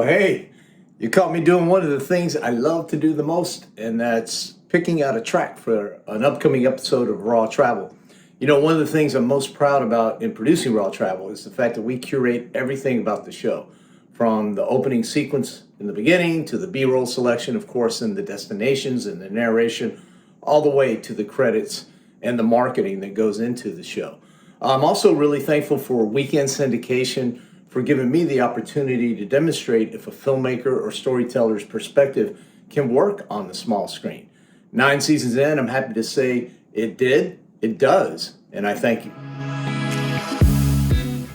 Hey, you caught me doing one of the things I love to do the most, and that's picking out a track for an upcoming episode of Raw Travel. You know, one of the things I'm most proud about in producing Raw Travel is the fact that we curate everything about the show, from the opening sequence in the beginning to the B-roll selection, of course, and the destinations and the narration, all the way to the credits and the marketing that goes into the show. I'm also really thankful for Weekend Syndication for giving me the opportunity to demonstrate if a filmmaker or storyteller's perspective can work on the small screen. 9 seasons in, I'm happy to say it did, it does, and I thank you.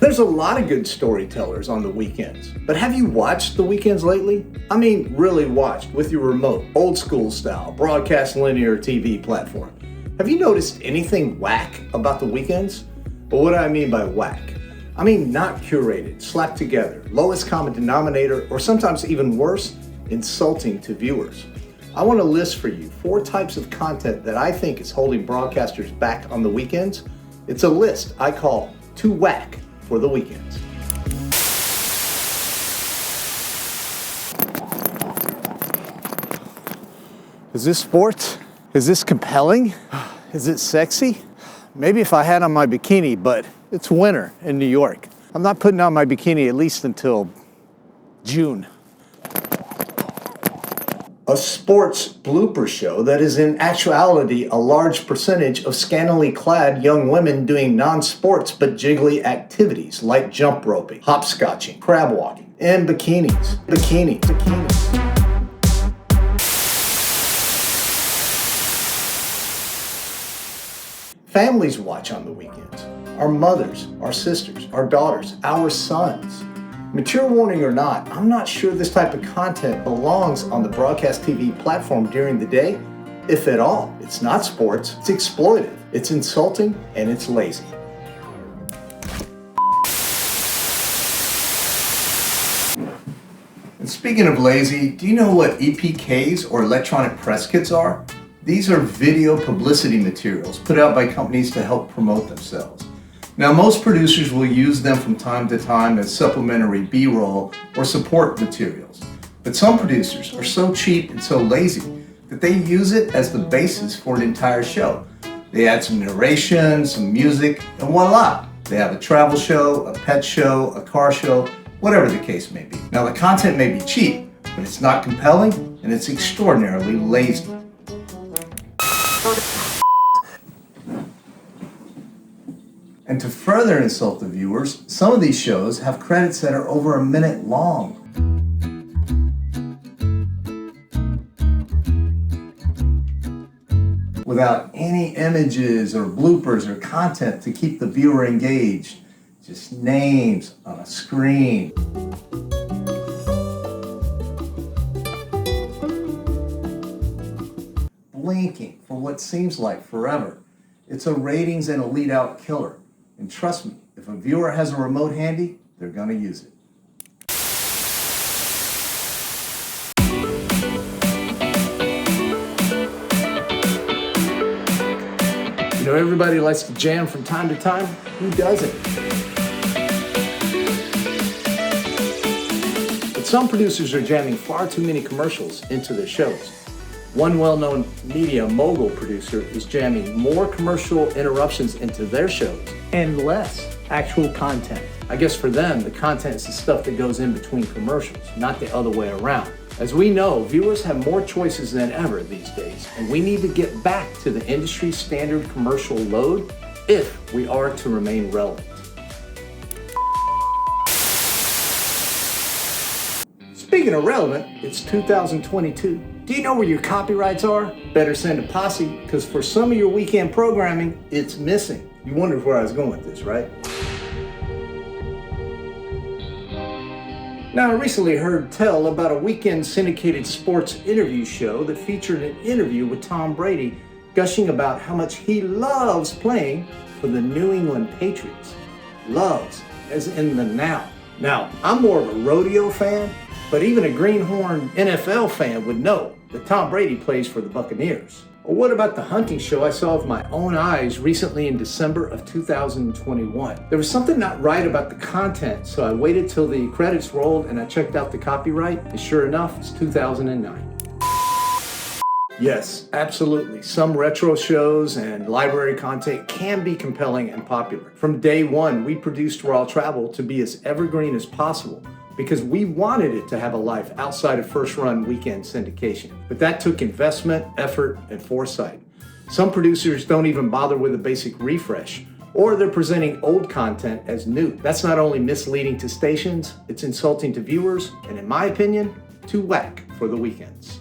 There's a lot of good storytellers on the weekends, but have you watched the weekends lately? I mean, really watched with your remote, old school style, broadcast linear TV platform. Have you noticed anything whack about the weekends? But what do I mean by whack? I mean not curated, slapped together, lowest common denominator, or sometimes even worse, insulting to viewers. I want to list for you 4 types of content that I think is holding broadcasters back on the weekends. It's a list I call Too Whack for the Weekends. Is this sports? Is this compelling? Is it sexy? Maybe if I had on my bikini, but it's winter in New York. I'm not putting on my bikini at least until June. A sports blooper show that is in actuality a large percentage of scantily clad young women doing non-sports but jiggly activities like jump roping, hopscotching, crab walking, and bikinis. Families watch on the weekends. Our mothers, our sisters, our daughters, our sons. Mature warning or not, I'm not sure this type of content belongs on the broadcast TV platform during the day, if at all. It's not sports, it's exploitive, it's insulting, and it's lazy. And speaking of lazy, do you know what EPKs or electronic press kits are? These are video publicity materials put out by companies to help promote themselves. Now, most producers will use them from time to time as supplementary B-roll or support materials. But some producers are so cheap and so lazy that they use it as the basis for an entire show. They add some narration, some music, and voila! They have a travel show, a pet show, a car show, whatever the case may be. Now, the content may be cheap, but it's not compelling and it's extraordinarily lazy. And to further insult the viewers, some of these shows have credits that are over a minute long. Without any images or bloopers or content to keep the viewer engaged. Just names on a screen. Blinking for what seems like forever. It's a ratings and a lead out killer. And trust me, if a viewer has a remote handy, they're going to use it. You know, everybody likes to jam from time to time. Who doesn't? But some producers are jamming far too many commercials into their shows. One well-known media mogul producer is jamming more commercial interruptions into their shows and less actual content. I guess for them, the content is the stuff that goes in between commercials, not the other way around. As we know, viewers have more choices than ever these days, and we need to get back to the industry standard commercial load if we are to remain relevant. Speaking of relevant, it's 2022. Do you know where your copyrights are? Better send a posse, because for some of your weekend programming, it's missing. You wondered where I was going with this, right? Now, I recently heard tell about a weekend syndicated sports interview show that featured an interview with Tom Brady gushing about how much he loves playing for the New England Patriots. Loves, as in the now. Now, I'm more of a rodeo fan, but even a greenhorn NFL fan would know that Tom Brady plays for the Buccaneers. Or what about the hunting show I saw with my own eyes recently in December of 2021? There was something not right about the content, so I waited till the credits rolled and I checked out the copyright, and sure enough, it's 2009. Yes, absolutely. Some retro shows and library content can be compelling and popular. From day one, we produced Raw Travel to be as evergreen as possible because we wanted it to have a life outside of first-run weekend syndication. But that took investment, effort, and foresight. Some producers don't even bother with a basic refresh, or they're presenting old content as new. That's not only misleading to stations, it's insulting to viewers, and in my opinion, too whack for the weekends.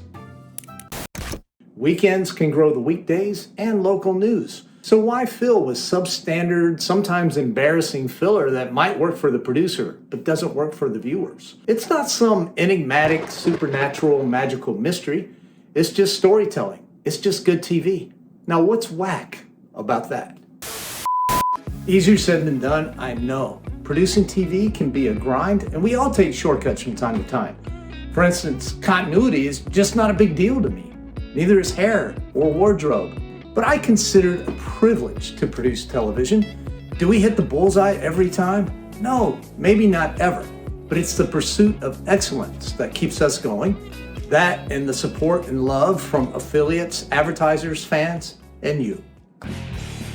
Weekends can grow the weekdays and local news. So why fill with substandard, sometimes embarrassing filler that might work for the producer, but doesn't work for the viewers? It's not some enigmatic, supernatural, magical mystery. It's just storytelling. It's just good TV. Now what's whack about that? Easier said than done, I know. Producing TV can be a grind, and we all take shortcuts from time to time. For instance, continuity is just not a big deal to me. Neither is hair or wardrobe. But I consider it a privilege to produce television. Do we hit the bullseye every time? No, maybe not ever. But it's the pursuit of excellence that keeps us going. That and the support and love from affiliates, advertisers, fans, and you.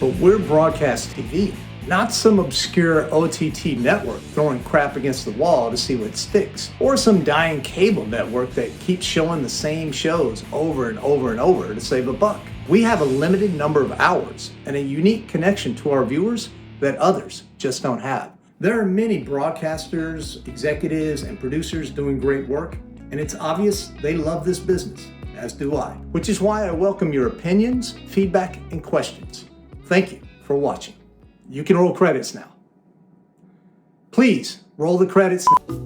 But we're broadcast TV, not some obscure OTT network throwing crap against the wall to see what sticks, or some dying cable network that keeps showing the same shows over and over and over to save a buck. We have a limited number of hours and a unique connection to our viewers that others just don't have. There are many broadcasters, executives, and producers doing great work, and it's obvious they love this business, as do I, which is why I welcome your opinions, feedback, and questions. Thank you for watching. You can roll credits now. Please roll the credits now.